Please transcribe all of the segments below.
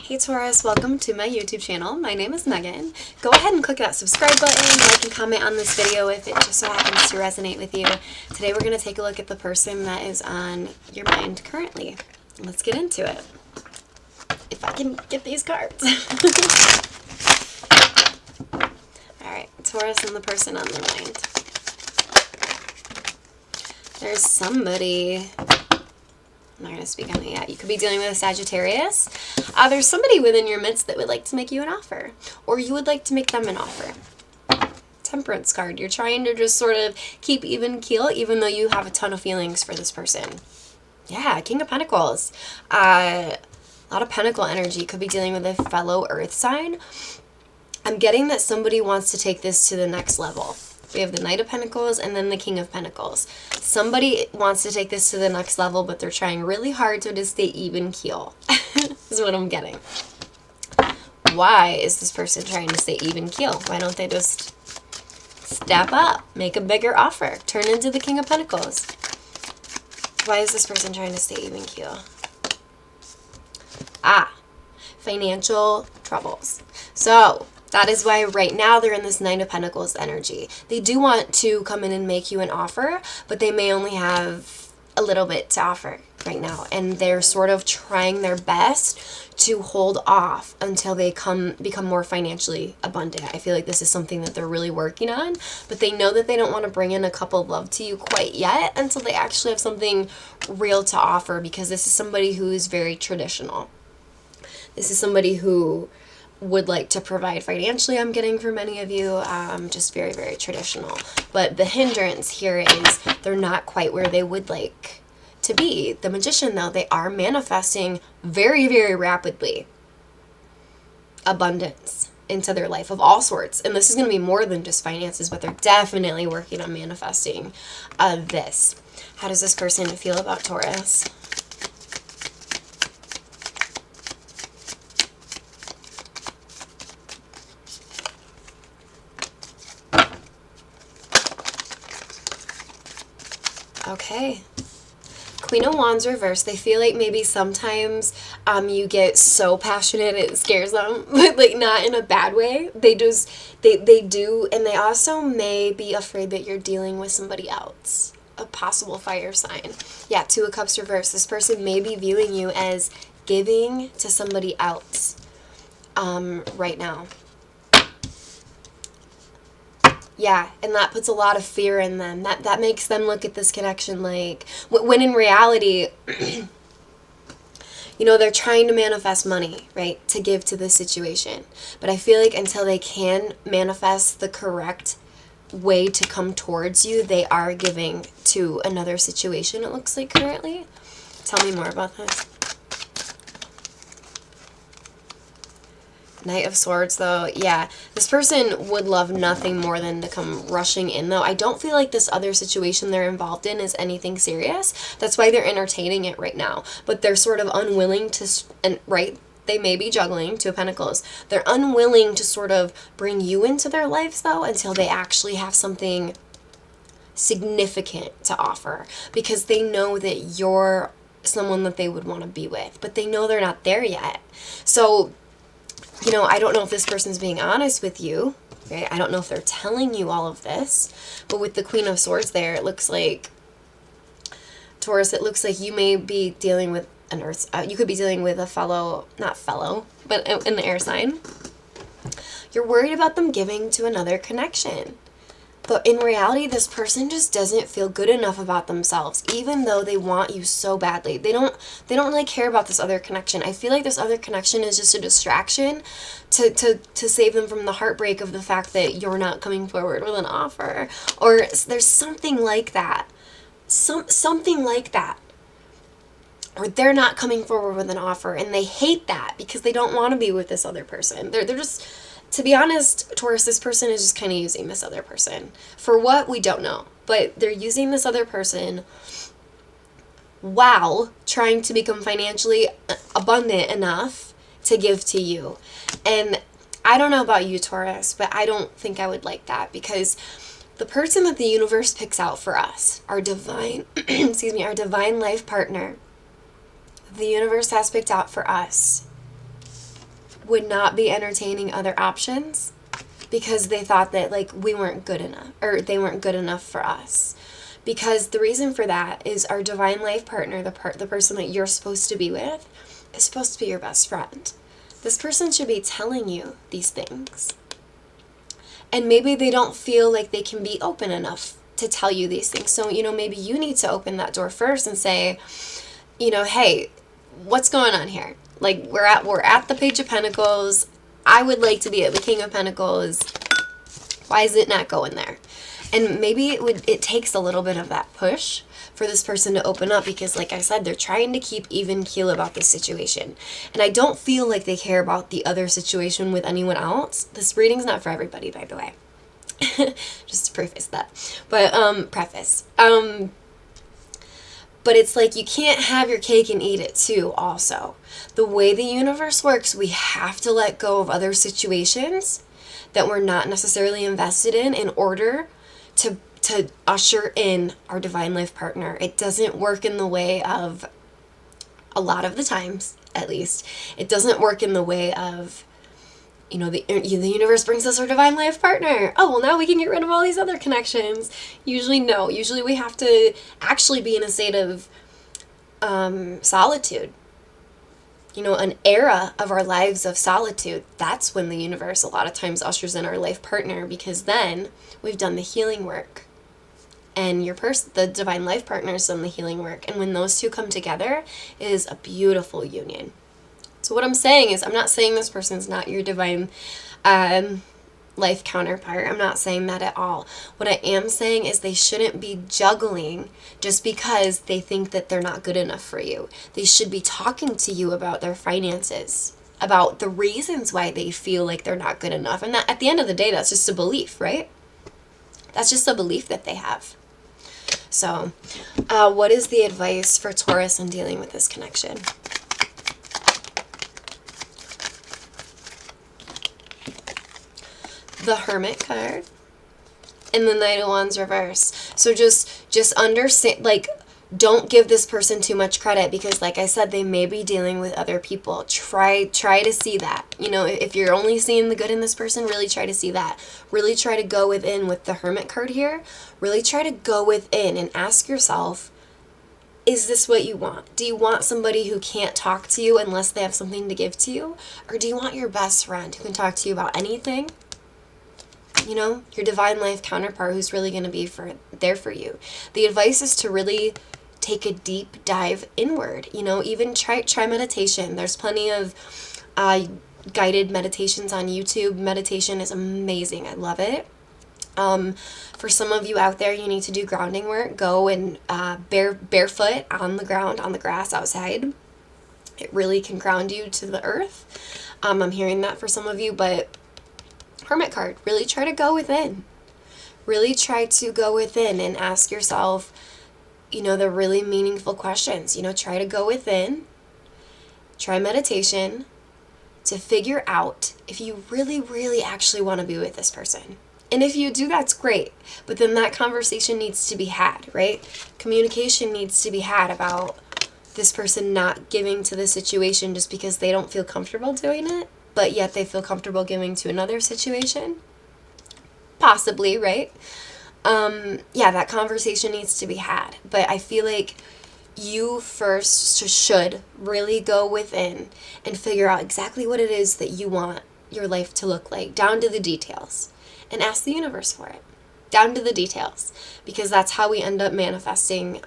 Hey Taurus, welcome to my YouTube channel. My name is Megan. Go ahead and click that subscribe button, like and comment on this video if it just so happens to resonate with you. Today we're going to take a look at the person that is on your mind currently. Let's get into it. If I can get these cards. Alright, Taurus and the person on their mind. There's somebody... I'm not going to speak on it yet. You could be dealing with a Sagittarius. There's somebody within your midst that would like to make you an offer. Or you would like to make them an offer. Temperance card. You're trying to just sort of keep even keel, even though you have a ton of feelings for this person. Yeah, King of Pentacles. A lot of pentacle energy. Could be dealing with a fellow earth sign. I'm getting that somebody wants to take this to the next level. We have the Knight of Pentacles and then the King of Pentacles. Somebody wants to take this to the next level, but they're trying really hard to just stay even keel. Is what I'm getting. Why is this person trying to stay even keel? Why don't they just step up, make a bigger offer, turn into the King of Pentacles? Why is this person trying to stay even keel? Financial troubles. So that is why right now they're in this Nine of Pentacles energy. They do want to come in and make you an offer, but they may only have a little bit to offer right now. And they're sort of trying their best to hold off until they become more financially abundant. I feel like this is something that they're really working on, but they know that they don't want to bring in a couple of love to you quite yet until they actually have something real to offer, because this is somebody who is very traditional. This is somebody who would like to provide financially, I'm getting for many of you, just very, very traditional. But the hindrance here is they're not quite where they would like to be. The Magician, though, they are manifesting very, very rapidly abundance into their life of all sorts. And this is going to be more than just finances, but they're definitely working on manifesting this. How does this person feel about Taurus? Okay. Queen of Wands reversed. They feel like maybe sometimes you get so passionate it scares them, but like not in a bad way. They do, and they also may be afraid that you're dealing with somebody else, a possible fire sign. Yeah, Two of Cups reversed. This person may be viewing you as giving to somebody else right now. Yeah, and that puts a lot of fear in them. That makes them look at this connection like, when in reality, you know, they're trying to manifest money, right, to give to this situation. But I feel like until they can manifest the correct way to come towards you, they are giving to another situation, it looks like currently. Tell me more about this. Knight of Swords, though, yeah, this person would love nothing more than to come rushing in, though. I don't feel like this other situation they're involved in is anything serious. That's why they're entertaining it right now. But they're sort of unwilling to, and right, they may be juggling Two of Pentacles. They're unwilling to sort of bring you into their lives, though, until they actually have something significant to offer. Because they know that you're someone that they would want to be with. But they know they're not there yet. So, you know, I don't know if this person's being honest with you, right? I don't know if they're telling you all of this, but with the Queen of Swords there, it looks like, Taurus, it looks like you may be dealing with an earth, you could be dealing with a but in the air sign. You're worried about them giving to another connection. But in reality, this person just doesn't feel good enough about themselves, even though they want you so badly. They don't really care about this other connection. I feel like this other connection is just a distraction to save them from the heartbreak of the fact that you're not coming forward with an offer. Or there's something like that. Something like that. Or they're not coming forward with an offer, and they hate that because they don't want to be with this other person. They're just... To be honest, Taurus, this person is just kind of using this other person. For what? We don't know. But they're using this other person while trying to become financially abundant enough to give to you. And I don't know about you, Taurus, but I don't think I would like that, because the person that the universe picks out for us, our divine, our divine life partner, the universe has picked out for us would not be entertaining other options because they thought that like we weren't good enough, or they weren't good enough for us. Because the reason for that is our divine life partner, the person that you're supposed to be with, is supposed to be your best friend. This person should be telling you these things. And maybe they don't feel like they can be open enough to tell you these things. So, maybe you need to open that door first and say, hey, what's going on here? Like, we're at the Page of Pentacles. I would like to be at the King of Pentacles. Why is it not going there? And maybe it takes a little bit of that push for this person to open up, because like I said, they're trying to keep even keel about this situation. And I don't feel like they care about the other situation with anyone else. This reading's not for everybody, by the way. Just to preface that. But but it's like you can't have your cake and eat it too also. The way the universe works, we have to let go of other situations that we're not necessarily invested in order to usher in our divine life partner. It doesn't work in the way of, a lot of the times at least, it doesn't work in the way of, the universe brings us our divine life partner. Oh, well, now we can get rid of all these other connections. Usually no. Usually we have to actually be in a state of solitude. An era of our lives of solitude. That's when the universe a lot of times ushers in our life partner, because then we've done the healing work. And the divine life partner has done the healing work. And when those two come together, it is a beautiful union. So what I'm saying is, I'm not saying this person's not your divine life counterpart. I'm not saying that at all. What I am saying is they shouldn't be juggling just because they think that they're not good enough for you. They should be talking to you about their finances, about the reasons why they feel like they're not good enough. And that, at the end of the day, that's just a belief, right? That's just a belief that they have. So, what is the advice for Taurus in dealing with this connection? The Hermit card and the Knight of Wands reverse. So just understand, like, don't give this person too much credit, because like I said, they may be dealing with other people. Try to see that. If you're only seeing the good in this person, really try to see that. Really try to go within with the Hermit card here. Really try to go within and ask yourself, is this what you want? Do you want somebody who can't talk to you unless they have something to give to you? Or do you want your best friend who can talk to you about anything? Your divine life counterpart who's really going to be there for you. The advice is to really take a deep dive inward. Even try meditation. There's plenty of guided meditations on YouTube. Meditation is amazing. I love it. For some of you out there, you need to do grounding work. Go and barefoot on the ground, on the grass outside. It really can ground you to the earth. I'm hearing that for some of you, but Hermit card, really try to go within. Really try to go within and ask yourself, the really meaningful questions. Try to go within. Try meditation to figure out if you really, really actually want to be with this person. And if you do, that's great. But then that conversation needs to be had, right? Communication needs to be had about this person not giving to the situation just because they don't feel comfortable doing it, but yet they feel comfortable giving to another situation. Possibly, right? That conversation needs to be had. But I feel like you first should really go within and figure out exactly what it is that you want your life to look like, down to the details. And ask the universe for it, down to the details. Because that's how we end up manifesting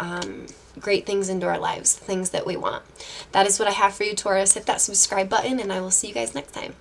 great things into our lives, things that we want. That is what I have for you, Taurus. Hit that subscribe button, and I will see you guys next time.